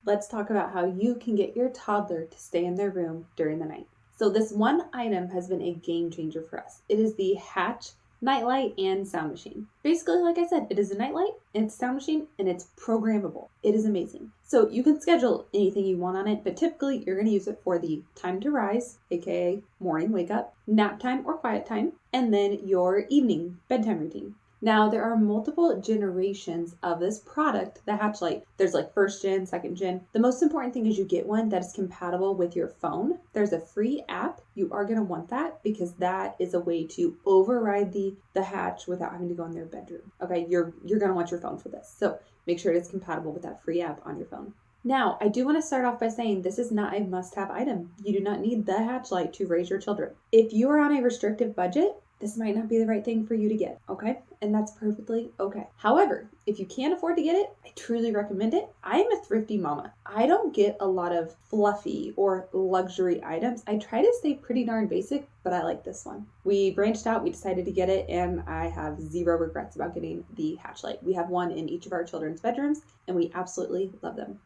let's talk about how you can get your toddler to stay in their room during the night. So this one item has been a game changer for us. It is the Hatch nightlight and sound machine. Basically, like I said, it is a nightlight and it's a sound machine and it's programmable. It is amazing. So you can schedule anything you want on it, but typically you're going to use it for the time to rise, aka morning wake up, nap time or quiet time, and then your evening bedtime routine. Now, there are multiple generations of this product, the Hatch Light. There's like first gen, second gen. The most important thing is you get one that is compatible with your phone. There's a free app. You are going to want that because that is a way to override the Hatch without having to go in their bedroom. Okay, you're going to want your phone for this. So make sure it's compatible with that free app on your phone. Now, I do want to start off by saying this is not a must-have item. You do not need the Hatch Light to raise your children. If you are on a restrictive budget, this might not be the right thing for you to get, okay? And that's perfectly okay. However, if you can't afford to get it, I truly recommend it. I am a thrifty mama. I don't get a lot of fluffy or luxury items. I try to stay pretty darn basic, but I like this one. We branched out, we decided to get it, and I have zero regrets about getting the Hatch Light. We have one in each of our children's bedrooms, and we absolutely love them.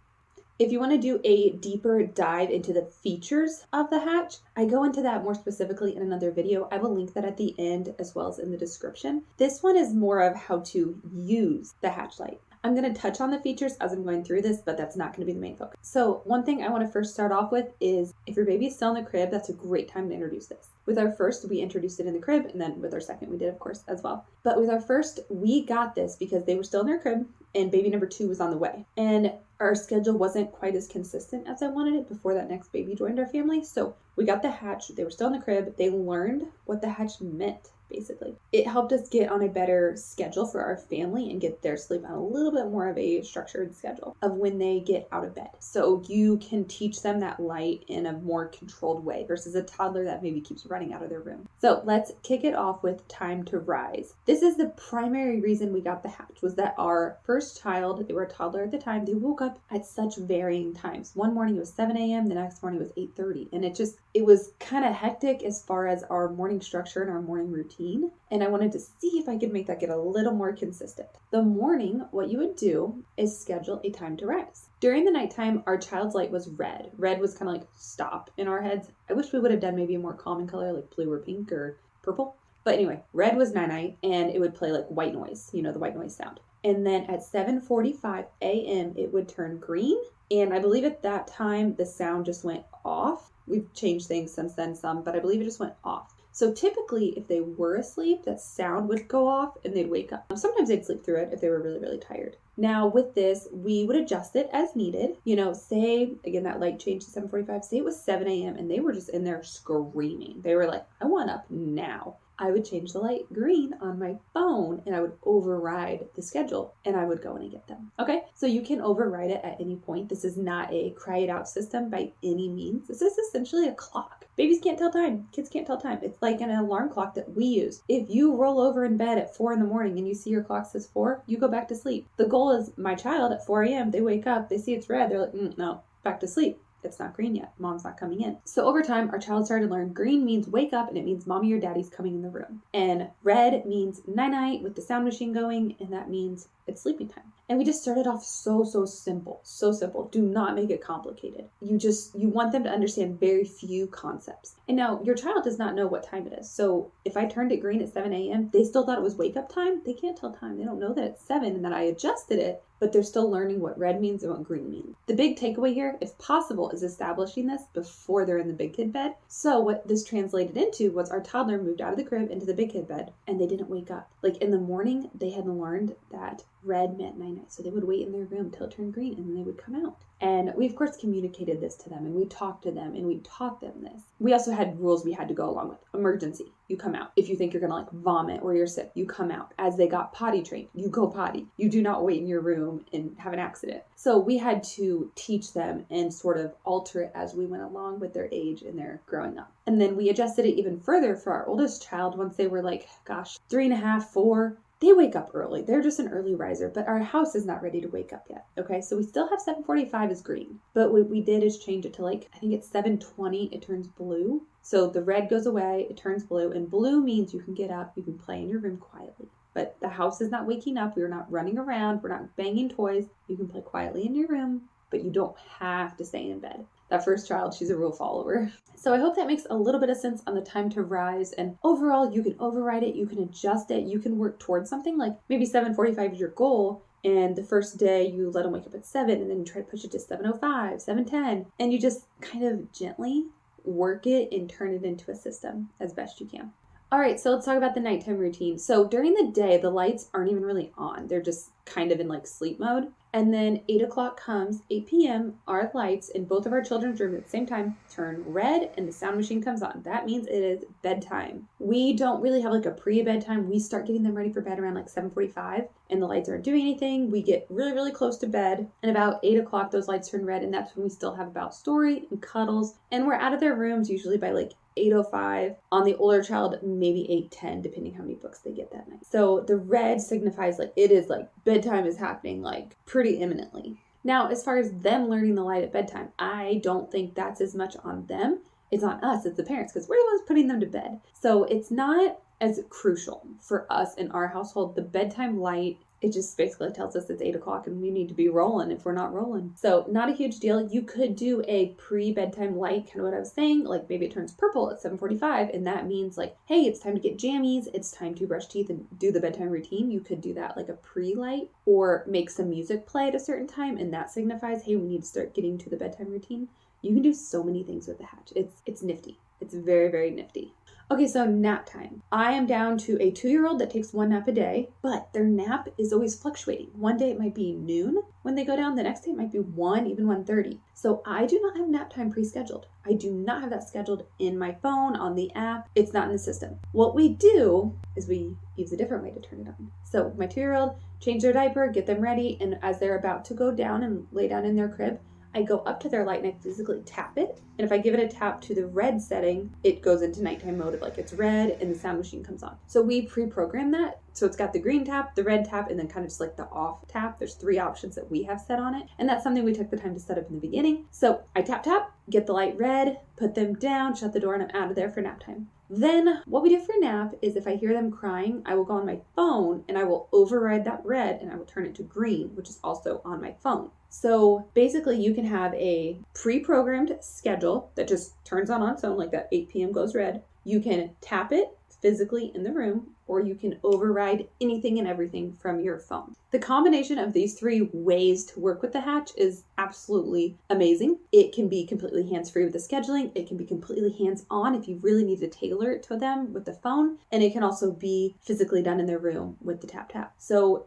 If you want to do a deeper dive into the features of the Hatch, I go into that more specifically in another video. I will link that at the end as well as in the description. This one is more of how to use the Hatch Light. I'm going to touch on the features as I'm going through this, but that's not going to be the main focus. So one thing I want to first start off with is if your baby is still in the crib, that's a great time to introduce this. With our first, we introduced it in the crib, and then with our second, we did, of course, as well. But with our first, we got this because they were still in their crib, and baby number 2 was on the way. And our schedule wasn't quite as consistent as I wanted it before that next baby joined our family. So we got the Hatch. They were still in the crib. They learned what the Hatch meant, basically. It helped us get on a better schedule for our family and get their sleep on a little bit more of a structured schedule of when they get out of bed. So you can teach them that light in a more controlled way versus a toddler that maybe keeps running out of their room. So let's kick it off with time to rise. This is the primary reason we got the Hatch, was that our first child, they were a toddler at the time, they woke up at such varying times. One morning it was 7 a.m., the next morning it was 8:30. And it was kind of hectic as far as our morning structure and our morning routine. And I wanted to see if I could make that get a little more consistent. The morning, what you would do is schedule a time to rise. During the nighttime, our child's light was red. Red was kind of like stop in our heads. I wish we would have done maybe a more calming color like blue or pink or purple. But anyway, red was night-night and it would play like white noise, the white noise sound. And then at 7:45 a.m., it would turn green. And I believe at that time, the sound just went off. We've changed things since then some, but I believe it just went off. So typically, if they were asleep, that sound would go off and they'd wake up. Sometimes they'd sleep through it if they were really, really tired. Now with this, we would adjust it as needed. Say, again, that light changed to 7:45, say it was 7 a.m. and they were just in there screaming. They were like, I want up now. I would change the light green on my phone and I would override the schedule and I would go in and get them. Okay, so you can override it at any point. This is not a cry it out system by any means. This is essentially a clock. Babies can't tell time. Kids can't tell time. It's like an alarm clock that we use. If you roll over in bed at 4 a.m. and you see your clock says 4, you go back to sleep. The goal is my child at 4 a.m., they wake up, they see it's red, they're like, no, back to sleep. It's not green yet. Mom's not coming in. So over time, our child started to learn green means wake up and it means mommy or daddy's coming in the room. And red means night-night with the sound machine going, and that means it's sleeping time. And we just started off so simple. So simple. Do not make it complicated. You want them to understand very few concepts. And now your child does not know what time it is. So if I turned it green at 7 a.m., they still thought it was wake up time. They can't tell time. They don't know that it's 7 and that I adjusted it, but they're still learning what red means and what green means. The big takeaway here, if possible, is establishing this before they're in the big kid bed. So what this translated into was our toddler moved out of the crib into the big kid bed and they didn't wake up. Like in the morning, they had learned that red meant night-night. So they would wait in their room till it turned green and then they would come out. And we, of course, communicated this to them and we talked to them and we taught them this. We also had rules we had to go along with. Emergency, you come out. If you think you're going to vomit or you're sick, you come out. As they got potty trained, you go potty. You do not wait in your room and have an accident. So we had to teach them and sort of alter it as we went along with their age and their growing up. And then we adjusted it even further for our oldest child once they were 3.5, 4. They wake up early. They're just an early riser, but our house is not ready to wake up yet. Okay, so we still have 7:45 as green, but what we did is change it to I think it's 7:20, it turns blue. So the red goes away, it turns blue, and blue means you can get up, you can play in your room quietly. But the house is not waking up, we're not running around, we're not banging toys. You can play quietly in your room, but you don't have to stay in bed. That first child, she's a rule follower. So I hope that makes a little bit of sense on the time to rise. And overall, you can override it, you can adjust it, you can work towards something like maybe 7:45 is your goal. And the first day you let them wake up at 7, and then you try to push it to 7:05, 7:10, and you just kind of gently work it and turn it into a system as best you can. All right, so let's talk about the nighttime routine. So during the day, the lights aren't even really on. They're just kind of in like sleep mode. And then 8 o'clock comes, 8 p.m., our lights in both of our children's rooms at the same time turn red and the sound machine comes on. That means it is bedtime. We don't really have like a pre-bedtime. We start getting them ready for bed around like 7:45 and the lights aren't doing anything. We get really, really close to bed, and about 8 o'clock, those lights turn red, and that's when we still have about story and cuddles. And we're out of their rooms usually by like 8:05. On the older child, maybe 8:10, depending how many books they get that night. So the red signifies like it is like bedtime is happening like pretty imminently. Now, as far as them learning the light at bedtime, I don't think that's as much on them. It's on us as the parents, because we're the ones putting them to bed. So it's not as crucial for us in our household. The bedtime light, it just basically tells us it's 8 o'clock and we need to be rolling if we're not rolling. So not a huge deal. You could do a pre-bedtime light, kind of what I was saying, like maybe it turns purple at 7:45, and that means like, hey, it's time to get jammies, it's time to brush teeth and do the bedtime routine. You could do that like a pre-light, or make some music play at a certain time, and that signifies, hey, we need to start getting to the bedtime routine. You can do so many things with the hatch. It's nifty. It's very, very nifty. Okay, so nap time. I am down to a 2-year-old that takes 1 nap a day, but their nap is always fluctuating. One day it might be noon when they go down, the next day it might be 1, even 1:30. So I do not have nap time pre-scheduled. I do not have that scheduled in my phone, on the app. It's not in the system. What we do is we use a different way to turn it on. So my 2-year-old, change their diaper, get them ready, and as they're about to go down and lay down in their crib, I go up to their light and I physically tap it. And if I give it a tap to the red setting, it goes into nighttime mode of like it's red and the sound machine comes on. So we pre-program that. So it's got the green tap, the red tap, and then kind of just like the off tap. There's 3 options that we have set on it. And that's something we took the time to set up in the beginning. So I tap, get the light red, put them down, shut the door, and I'm out of there for nap time. Then what we do for nap is if I hear them crying, I will go on my phone and I will override that red and I will turn it to green, which is also on my phone. So basically you can have a pre-programmed schedule that just turns on its own, like that 8 p.m. goes red. You can tap it physically in the room, or you can override anything and everything from your phone. The combination of these 3 ways to work with the hatch is absolutely amazing. It can be completely hands-free with the scheduling. It can be completely hands-on if you really need to tailor it to them with the phone. And it can also be physically done in their room with the tap. So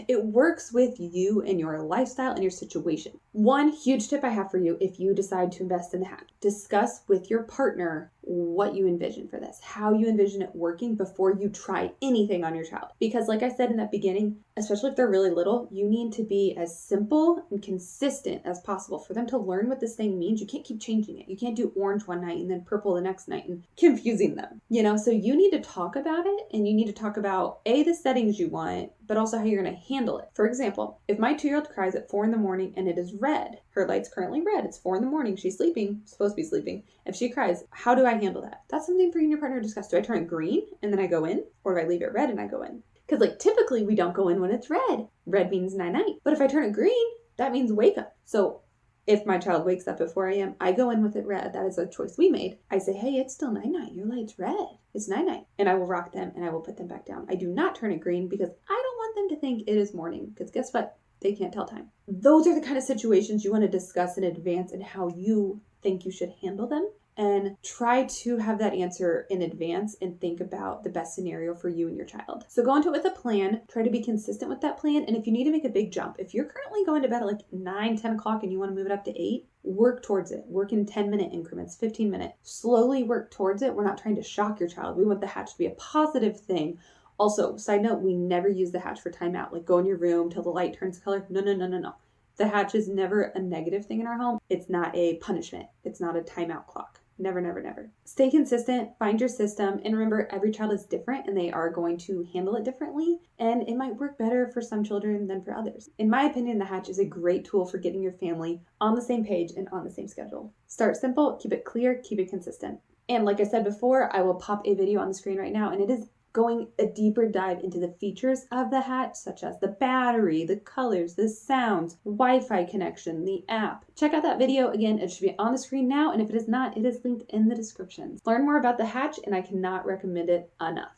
it works with you and your lifestyle and your situation. One huge tip I have for you, if you decide to invest in the hatch, discuss with your partner what you envision for this, how you envision it working before you try anything on your child. Because like I said in that beginning, especially if they're really little, you need to be as simple and consistent as possible for them to learn what this thing means. You can't keep changing it. You can't do orange one night and then purple the next night and confusing them, so you need to talk about it, and you need to talk about the settings you want, but also how you're going to handle it. For example, if my 2-year-old cries at 4 a.m. and it is red, her light's currently red, it's 4 a.m, she's sleeping, supposed to be sleeping. If she cries, how do I handle that? That's something for you and your partner to discuss. Do I turn it green and then I go in? Or do I leave it red and I go in? Because like typically we don't go in when it's red. Red means night-night. But if I turn it green, that means wake up. So if my child wakes up at 4 a.m., I go in with it red. That is a choice we made. I say, hey, it's still night-night. Your light's red. It's night-night. And I will rock them and I will put them back down. I do not turn it green because I don't want them to think it is morning. Because guess what? They can't tell time. Those are the kind of situations you want to discuss in advance and how you think you should handle them. And try to have that answer in advance and think about the best scenario for you and your child. So go into it with a plan, try to be consistent with that plan. And if you need to make a big jump, if you're currently going to bed at like 9, 10 o'clock and you want to move it up to 8, work towards it. Work in 10-minute increments, 15-minute. Slowly work towards it. We're not trying to shock your child. We want the hatch to be a positive thing. Also, side note, we never use the hatch for timeout. Like go in your room till the light turns color. No. The hatch is never a negative thing in our home. It's not a punishment. It's not a timeout clock. Never. Stay consistent, find your system, and remember every child is different and they are going to handle it differently, and it might work better for some children than for others. In my opinion, the hatch is a great tool for getting your family on the same page and on the same schedule. Start simple, keep it clear, keep it consistent. And like I said before, I will pop a video on the screen right now, and it is going a deeper dive into the features of the Hatch, such as the battery, the colors, the sounds, Wi-Fi connection, the app. Check out that video. Again, it should be on the screen now, and if it is not, it is linked in the description. Learn more about the Hatch, and I cannot recommend it enough.